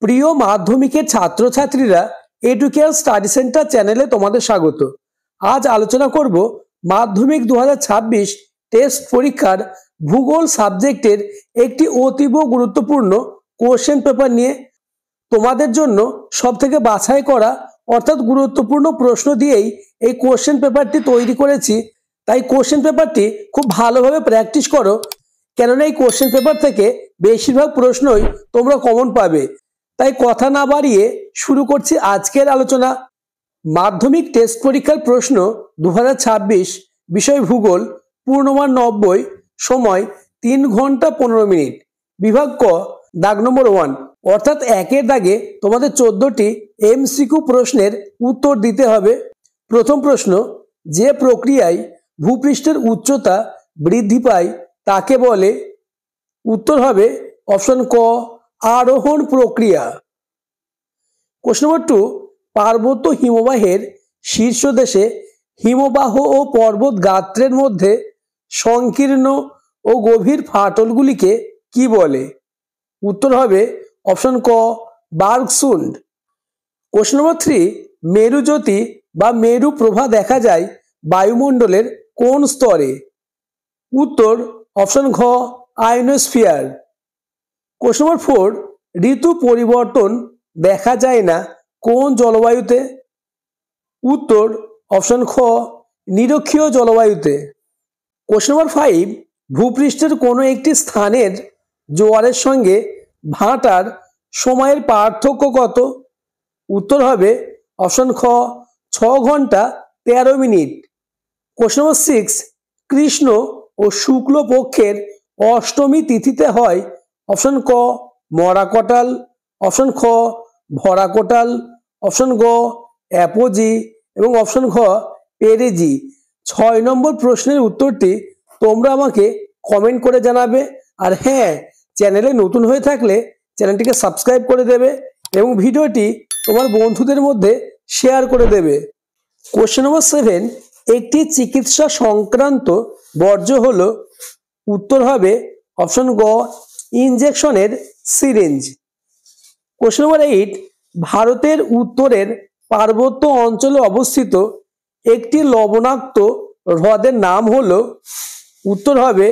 প্রিয় মাধ্যমিকের ছাত্রছাত্রীরা এডুকেয়ার স্টাডি সেন্টার চ্যানেলে তোমাদের স্বাগত। আজ আলোচনা করব মাধ্যমিক 2026 টেস্ট পরীক্ষার ভূগোল সাবজেক্টের একটি অতীব গুরুত্বপূর্ণ কোশ্চেন পেপার নিয়ে। তোমাদের জন্য সবথেকে বাছাই করা অর্থাৎ গুরুত্বপূর্ণ প্রশ্ন দিয়েই এই কোশ্চেন পেপারটি তৈরি করেছি। তাই কোশ্চেন পেপারটি খুব ভালোভাবে প্র্যাকটিস করো, কেননা এই কোশ্চেন পেপার থেকে বেশিরভাগ প্রশ্নই তোমরা কমন পাবে। তাই কথা না বাড়িয়ে শুরু করছি আজকের আলোচনা। মাধ্যমিক টেস্ট পরীক্ষার প্রশ্ন 2026, বিষয় ভূগোল, পূর্ণমান 90, সময় 3 ঘন্টা 15 মিনিট। বিভাগ ক, দাগ নম্বর 1 অর্থাৎ একের দাগে তোমাদের 14টি এমসিকিউ প্রশ্নের উত্তর দিতে হবে। প্রথম প্রশ্ন, যে প্রক্রিয়ায় ভূপৃষ্ঠের উচ্চতা বৃদ্ধি পায় তাকে বলে? উত্তর হবে অপশন ক, আরোহণ প্রক্রিয়া। কোশ্চেন নম্বর 2, পার্বত্য হিমবাহের শীর্ষদেশে হিমবাহ ও পর্বত গাত্রের মধ্যে সংকীর্ণ ও গভীর ফাটলগুলিকে কি বলে? উত্তর হবে অপশন ক, বার্গসুন্ড। কোশ্চেন নম্বর 3, মেরুজ্যোতি বা মেরু প্রভা দেখা যায় বায়ুমণ্ডলের কোন স্তরে? উত্তর অপশন ঘ, আয়নোস্ফিয়ার। কোশ্চেন নম্বর 4, ঋতু পরিবর্তন দেখা যায় না কোন জলবায়ুতে? উত্তর অপশন খ, নিরক্ষীয় জলবায়ুতে। কোশ্চেন নম্বর 5, ভূপৃষ্ঠের কোনো একটি স্থানের জোয়ারের সঙ্গে ভাটার সময়ের পার্থক্য কত? উত্তর হবে অপশন খ, 6 ঘন্টা 13 মিনিট। কোশ্চেন নম্বর 6, কৃষ্ণ ও শুক্ল পক্ষের অষ্টমী তিথিতে হয়? অপশন ক, মরা কোটাল, অপশন খ, ভরা কোটাল, অপশন গ, অ্যাপোজি এবং অপশন ঘ, পেরেজি। 6 নম্বর প্রশ্নের উত্তরটি তোমরা আমাকে কমেন্ট করে জানাবে। আর হ্যাঁ, চ্যানেলে নতুন হয়ে থাকলে চ্যানেলটিকে সাবস্ক্রাইব করে দেবে এবং ভিডিওটি তোমার বন্ধুদের মধ্যে শেয়ার করে দেবে। কোশ্চেন নম্বর 7, একটি চিকিৎসা সংক্রান্ত বর্জ্য হলো? উত্তর হবে অপশন গ, ইনজেকশনের সিরিঞ্জ। কোশ্চেন নম্বর 8, ভারতের উত্তরের পার্বত্য অঞ্চলে অবস্থিত একটি লবণাক্ত হ্রদের নাম হলো? উত্তর হবে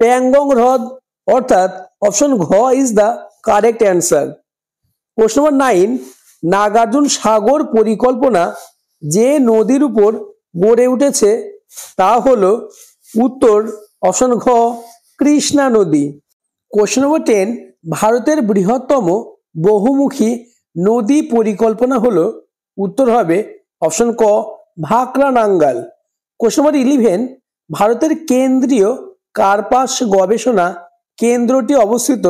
প্যাংগং হ্রদ, অর্থাৎ অপশন ঘ is the correct answer. Question number 9, Nagarjuna Sagar পরিকল্পনা যে নদীর উপর গড়ে উঠেছে তা হলো? উত্তর অপশন ঘ, কৃষ্ণা নদী। কোশ্চেন নম্বর 10, ভারতের বৃহত্তম বহুমুখী নদী পরিকল্পনা হলো? উত্তর হবে অপশন ক, ভাকরা নাঙ্গাল। কোশ্চেন নম্বর 11, ভারতের কেন্দ্রীয় কার্পাস গবেষণা কেন্দ্রটি অবস্থিত?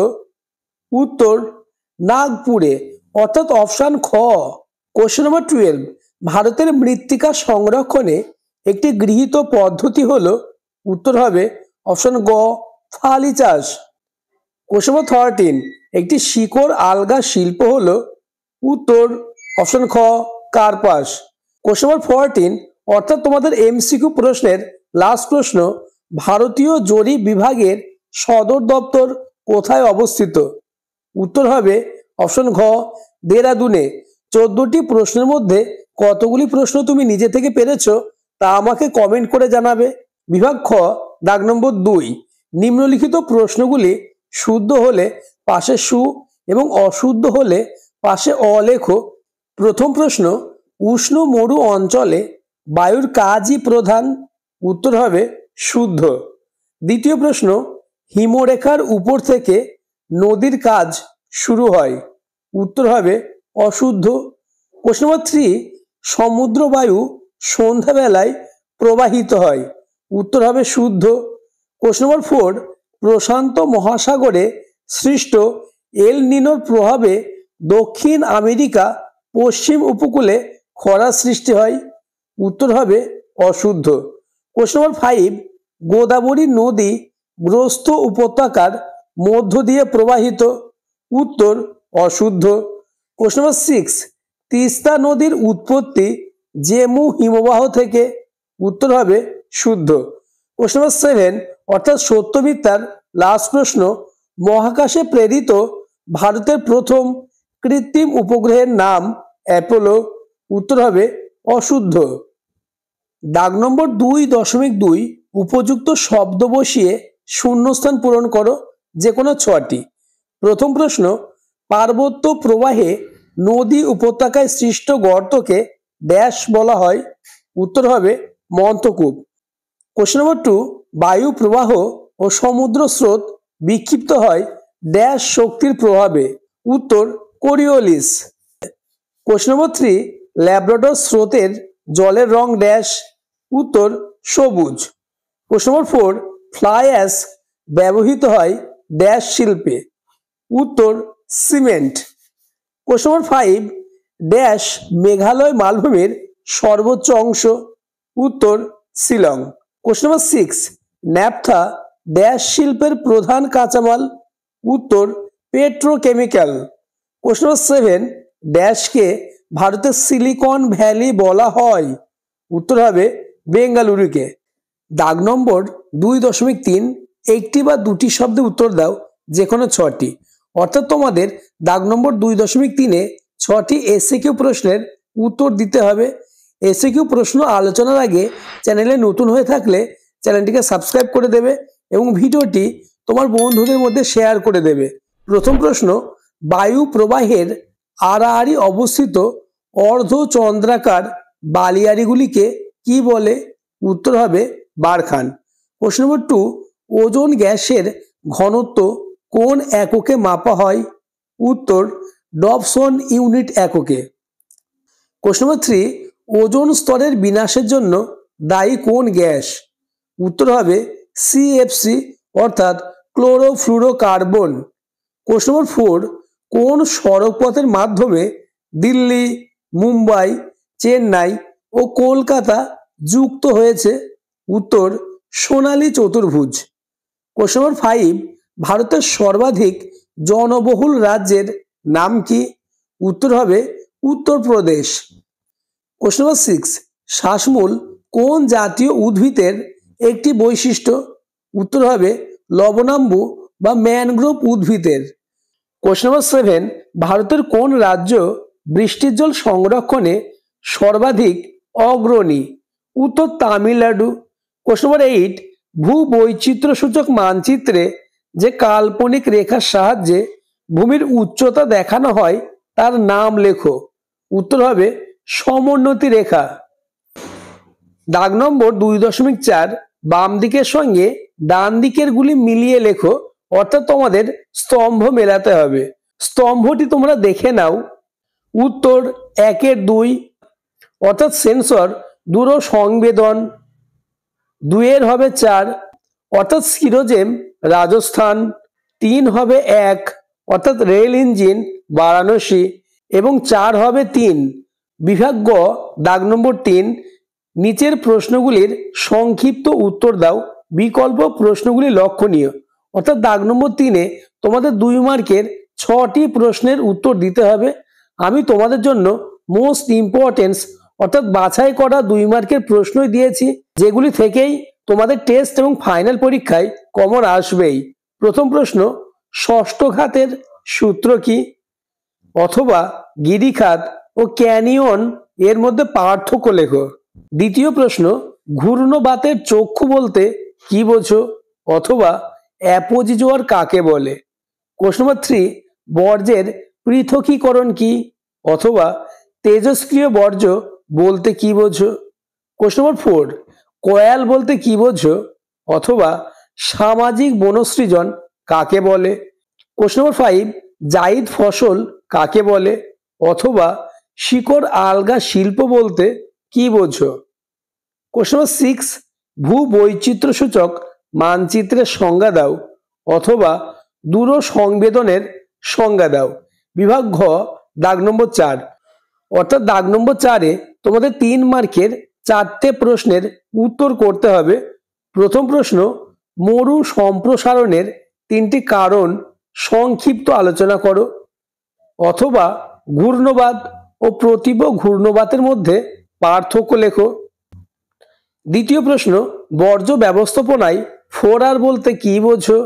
উত্তর নাগপুরে, অর্থাৎ অপশন খ। কোশ্চেন নম্বর 12, ভারতের মৃত্তিকা সংরক্ষণে একটি গৃহীত পদ্ধতি হলো? উত্তর হবে অপশন গ, ফালি চাষ। কোশ্চেন নম্বর 13, একটি শিকড় আলগা শিল্প হলো? উত্তর অপশন খ, কার্পাস। কোশ্চেন নম্বর 14, অর্থাৎ তোমাদের এমসিকিউ প্রশ্নের লাস্ট প্রশ্ন, ভারতীয় জরিপ বিভাগের সদর দপ্তর কোথায় অবস্থিত? উত্তর হবে অপশন ঘ, দেরাদুনে। 14টি প্রশ্নের মধ্যে কতগুলি প্রশ্ন তুমি নিজে থেকে পেরেছো তা আমাকে কমেন্ট করে জানাবে। বিভাগ খ, দাগ নম্বর 2, নিম্নলিখিত প্রশ্নগুলি শুদ্ধ হলে পাশে সু এবং অশুদ্ধ হলে পাশে অ লেখো। প্রথম প্রশ্ন, উষ্ণ মরু অঞ্চলে বায়ুর কাজই প্রধান? উত্তর হবে শুদ্ধ। দ্বিতীয় প্রশ্ন, হিমরেখার উপর থেকে নদীর কাজ শুরু হয়? উত্তর হবে অশুদ্ধ। কোশ্চেন নম্বর 3, সমুদ্র বায়ু সন্ধ্যাবেলায় প্রবাহিত হয়? উত্তর হবে শুদ্ধ। কোশ্চেন নম্বর 4, প্রশান্ত মহাসাগরে সৃষ্ট এল নিনোর প্রভাবে দক্ষিণ আমেরিকা পশ্চিম উপকূলে খরা সৃষ্টি হয়? উত্তর হবে অশুদ্ধ। কোশ্চেন নম্বর 5, গোদাবরী নদী গ্রস্ত উপত্যকার মধ্য দিয়ে প্রবাহিত? উত্তর অশুদ্ধ। কোশ্চেন নম্বর 6, তিস্তা নদীর উৎপত্তি জেমু হিমবাহ থেকে? উত্তর হবে শুদ্ধ। কোশ্চেন নম্বর 7, অর্থাৎ সত্যমিথ্যার লাস্ট প্রশ্ন, মহাকাশে প্রেরিত ভারতের প্রথম কৃত্রিম উপগ্রহের নাম অ্যাপোলো। উত্তর হবে অশুদ্ধ। দাগ নম্বর 2.2 উপযুক্ত শব্দ বসিয়ে শূন্যস্থান পূরণ করো, যে কোনো 6টি। প্রথম প্রশ্ন, পার্বত্য প্রবাহে নদী উপত্যকায় সৃষ্ট গর্তকে ড্যাশ বলা হয়। উত্তর হবে মন্থকূপ। কোশ্চেন নম্বর 2, বায়ু প্রবাহ ও সমুদ্র স্রোত বিক্ষিপ্ত হয় ড্যাশ শক্তির প্রভাবে। উত্তর কোরিওলিস। কোশ্চেন নম্বর 3, ল্যাব্রাডর স্রোতের জলের রং ড্যাশ। উত্তর সবুজ। কোশ্চেন নম্বর 4, ফ্লাই অ্যাশ ব্যবহৃত হয় ড্যাশ শিল্পে। উত্তর cement. Question number 5, dash Meghalaya মালভূমির সর্বোচ্চ অংশ। উত্তর Shillong. Question number 6, naphtha dash শিল্পের প্রধান কাঁচামাল। উত্তর পেট্রোকেমিক্যাল। কোশ্চেন নম্বর 7, ড্যাশকে ভারতের সিলিকন ভ্যালি বলা হয়। উত্তর হবে বেঙ্গালুরুকে। দাগ নম্বর 2.3, একটি বা দুটি শব্দে উত্তর দাও, যে কোনো 6টি। অর্থাৎ তোমাদের দাগ নম্বর 2.3-এ 6টি এসএকিউ প্রশ্নের উত্তর দিতে হবে। এসএকিউ প্রশ্ন আলোচনার আগে চ্যানেলে নতুন হয়ে থাকলে চ্যানেলটিকে সাবস্ক্রাইব করে দেবে এবং ভিডিওটি তোমার বন্ধুদের মধ্যে শেয়ার করে দেবে। প্রথম প্রশ্ন, বায়ু প্রবাহের আড়াআড়ি অবস্থিত অর্ধচন্দ্রাকার বালিয়াড়িগুলিকে কি বলে? উত্তর হবে বারখান। প্রশ্ন নম্বর 2, ওজোন গ্যাসের ঘনত্ব কোন এককে মাপা হয়? উত্তর ডবসন ইউনিট এককে। কোশ্চেন নম্বর 3, ওজোন স্তরের বিনাশের জন্য দায়ী কোন গ্যাস? উত্তর হবে সিএফসি অর্থাৎ ক্লোরোফ্লুরোকার্বন। কোশ্চেন নম্বর 4, কোন সড়ক পথের মাধ্যমে দিল্লি, মুম্বাই, চেন্নাই ও কলকাতা যুক্ত হয়েছে? উত্তর সোনালী চতুর্ভুজ। কোশ্চেন নম্বর 5, ভারতের সর্বাধিক জনবহুল রাজ্যের নাম কি? উত্তর হবে উত্তরপ্রদেশ। কোশ্চেন নম্বর 6, শ্বাসমূল কোন জাতীয় উদ্ভিদের একটি বৈশিষ্ট্য? উত্তর হবে লবণাম্বু বা ম্যানগ্রোভ উদ্ভিদের। কোশ্চেন নম্বর 7, ভারতের কোন রাজ্য বৃষ্টির জল সংরক্ষণে সর্বাধিক অগ্রণী? উত্তর তামিলনাড়ু। কোশ্চেন নম্বর 8, ভূবৈচিত্র্য সূচক মানচিত্রে যে কাল্পনিক রেখার সাহায্যে ভূমির উচ্চতা দেখানো হয় তার নাম লেখো। উত্তর হবে সমোন্নতি রেখা। দাগ নম্বর 2.4, বাম দিকের সঙ্গে ডান দিকের গুলি মিলিয়ে লেখো, অর্থাৎ তোমাদের স্তম্ভ মেলাতে হবে। স্তম্ভটি তোমরা দেখে নাও। উত্তর 1-2, অর্থাৎ সেন্সর। 2 সংবেদন, 2 হবে 4, অর্থাৎ সিরোজেম রাজস্থান। 3 হবে 1, অর্থাৎ রেল ইঞ্জিন বারাণসী। এবং 4 হবে 3। বিভাগ গ, দাগ নম্বর 3, নিচের প্রশ্নগুলির সংক্ষিপ্ত উত্তর দাও, বিকল্প প্রশ্নগুলি লক্ষণীয়। অর্থাৎ দাগ নম্বর 3-এ তোমাদের 2 মার্কের 6টি প্রশ্নের উত্তর দিতে হবে। আমি তোমাদের জন্য মোস্ট ইম্পর্টেন্স অর্থাৎ বাছাই করা 2 মার্কের প্রশ্নই দিয়েছি, যেগুলি থেকেই তোমাদের টেস্ট এবং ফাইনাল পরীক্ষায় কমন আসবেই। প্রথম প্রশ্ন, ষষ্ঠ ঘাতের সূত্র কি? অথবা গিরিখাত ও ক্যানিয়ন এর মধ্যে পার্থক্য লেখো। দ্বিতীয় প্রশ্ন, ঘূর্ণবাতের চক্ষু বলতে কি বোঝো? অথবা অ্যাপোজিজোয়ার কাকে বলে? কোশ্চেন নম্বর 3, বর্জ্যের পৃথকীকরণ কি? অথবা তেজস্ক্রিয় বর্জ্য বলতে কি বোঝো? কোশ্চেন নম্বর 4, কয়াল বলতে কি বোঝো? অথবা সামাজিক বনসৃজন কাকে বলে? কোশ্চেন নম্বর 5, জাইদ ফসল কাকে বলে? অথবা শিকড় আলগা শিল্প বলতে কি বোঝো? কোশ্চেন নম্বর 6, ভূবৈচিত্র্য সূচক মানচিত্রের সংজ্ঞা দাও, অথবা দূর সংবেদনের সংজ্ঞা দাও। বিভাগ ঘ, দাগ নম্বর 4, অর্থাৎ দাগ নম্বর 4-এ তোমাদের 3 মার্কের 4টে প্রশ্নের উত্তর করতে হবে। প্রথম প্রশ্ন, মরু সম্প্রসারণের 3টি কারণ সংক্ষিপ্ত আলোচনা করো। অথবা ঘূর্ণবাত ও প্রতীব্র ঘূর্ণবাতের মধ্যে পার্থক্য লেখো। দ্বিতীয় প্রশ্ন, বর্জ্য ব্যবস্থাপনায় 4R বলতে কি বোঝো?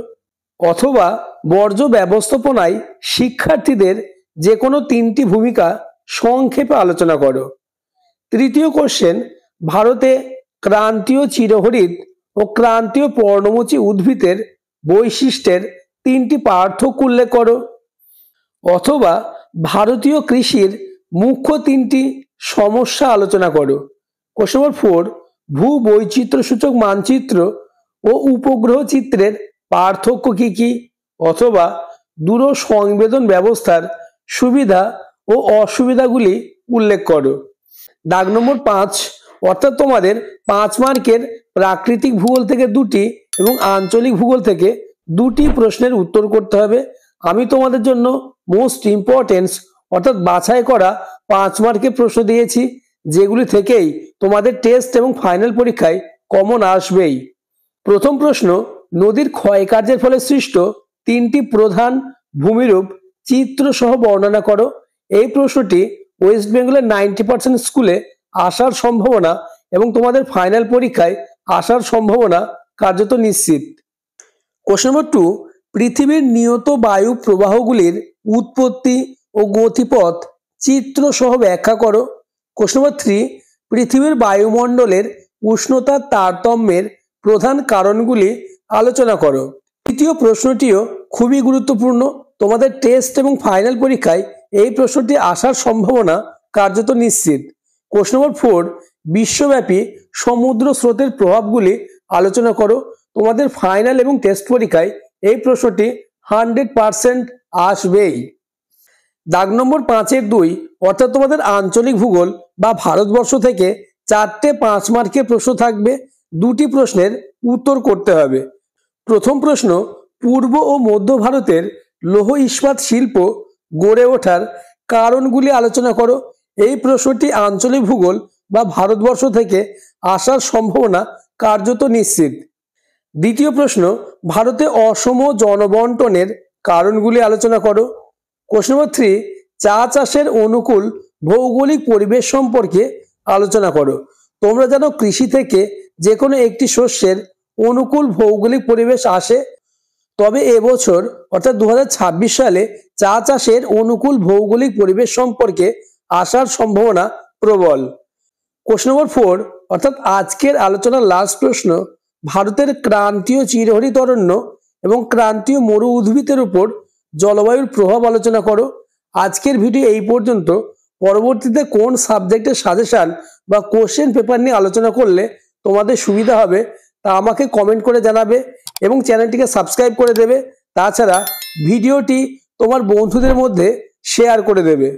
অথবা বর্জ্য ব্যবস্থাপনায় শিক্ষার্থীদের যে কোনো তিনটি ভূমিকা সংক্ষেপে আলোচনা করো। তৃতীয় কোশ্চেন, ভারতে ক্রান্তীয় চিরহরিৎ ও ক্রান্তীয় পর্ণমোচী উদ্ভিদের বৈশিষ্ট্যের তিনটি পার্থক্য উল্লেখ করো। অথবা ভারতীয় কৃষির মুখ্য তিনটি সমস্যা আলোচনা করো। কোশ্চেন নম্বর 4, ভূ বৈচিত্র্য সূচক মানচিত্র ও উপগ্রহ চিত্রের পার্থক্য কি কি? অথবা দূর সংবেদন ব্যবস্থার সুবিধা ও অসুবিধাগুলি উল্লেখ করো। দাগ নম্বর 5, অর্থাৎ তোমাদের 5 মার্কের প্রাকৃতিক ভূগোল থেকে 2টি এবং আঞ্চলিক ভূগোল থেকে 2টি প্রশ্নের উত্তর করতে হবে। আমি তোমাদের জন্য মোস্ট ইম্পর্টেন্স অর্থাৎ বাছাই করা 5 মার্কের প্রশ্ন দিয়েছি, যেগুলি থেকেই তোমাদের টেস্ট এবং ফাইনাল পরীক্ষায় কমন আসবেই। প্রথম প্রশ্ন, নদীর ক্ষয়কার্যের ফলে সৃষ্ট 3টি প্রধান ভূমিরূপ চিত্র সহ বর্ণনা করো। এই প্রশ্নটি ওয়েস্ট বেঙ্গলের 90% স্কুলে আসার সম্ভাবনা এবং তোমাদের ফাইনাল পরীক্ষায় আসার সম্ভাবনা কার্যত নিশ্চিত। কোশ্চেন নম্বর 2, পৃথিবীর নিয়ত বায়ু প্রবাহগুলির উৎপত্তি ও গতিপথ চিত্র সহ ব্যাখ্যা করো। কোশ্চেন নম্বর 3, পৃথিবীর বায়ুমণ্ডলের উষ্ণতার তারতম্যের প্রধান কারণগুলি আলোচনা করো। তৃতীয় প্রশ্নটিও খুবই গুরুত্বপূর্ণ, তোমাদের টেস্ট এবং ফাইনাল পরীক্ষায় এই প্রশ্নটি আসার সম্ভাবনা কার্যত নিশ্চিত। কোশ্চেন নম্বর 4, বিশ্বব্যাপী সমুদ্র স্রোতের প্রভাবগুলি আলোচনা করো। তোমাদের ফাইনাল এবং টেস্ট পরীক্ষায় এই প্রশ্নটি 100% আসবেই। দাগ নম্বর 5-এর 2, অর্থাৎ তোমাদের আঞ্চলিক ভূগোল বা ভারতবর্ষ থেকে 4টে 5 মার্কের প্রশ্ন থাকবে, 2টি প্রশ্নের উত্তর করতে হবে। প্রথম প্রশ্ন, পূর্ব ও মধ্য ভারতের লৌহ ইস্পাত শিল্প গড়ে ওঠার কারণগুলি আলোচনা করো। এই প্রশ্নটি আঞ্চলিক ভূগোল বা ভারতবর্ষ থেকে আসার সম্ভাবনা কার্যত নিশ্চিত। দ্বিতীয় প্রশ্ন, ভারতে অসম জনবন্টনের কারণগুলি আলোচনা করো। কোশ্চেন নম্বর 3, চা চাষের অনুকূল ভৌগোলিক পরিবেশ সম্পর্কে আলোচনা করো। তোমরা জানো কৃষি থেকে যে কোনো একটি শস্যের অনুকূল ভৌগোলিক পরিবেশ আসে, তবে এবছর অর্থাৎ 2026 সালে চা চাষের অনুকূল ভৌগোলিক পরিবেশ সম্পর্কে আসার সম্ভাবনা প্রবল। কোশ্চেন নম্বর 4, অর্থাৎ আজকের আলোচনার লাস্ট প্রশ্ন, ভারতের ক্রান্তীয় চিরহরিৎ অরণ্য এবং ক্রান্তীয় মরু উদ্ভিদের উপর জলবায়ুর প্রভাব আলোচনা করো। আজকের ভিডিও এই পর্যন্ত। পরবর্তীতে কোন সাবজেক্টের সাজেশন বা কোশ্চেন পেপার নিয়ে আলোচনা করলে তোমাদের সুবিধা হবে তা আমাকে কমেন্ট করে জানাবে এবং চ্যানেলটিকে সাবস্ক্রাইব করে দেবে। তাছাড়া ভিডিওটি তোমার বন্ধুদের মধ্যে শেয়ার করে দেবে।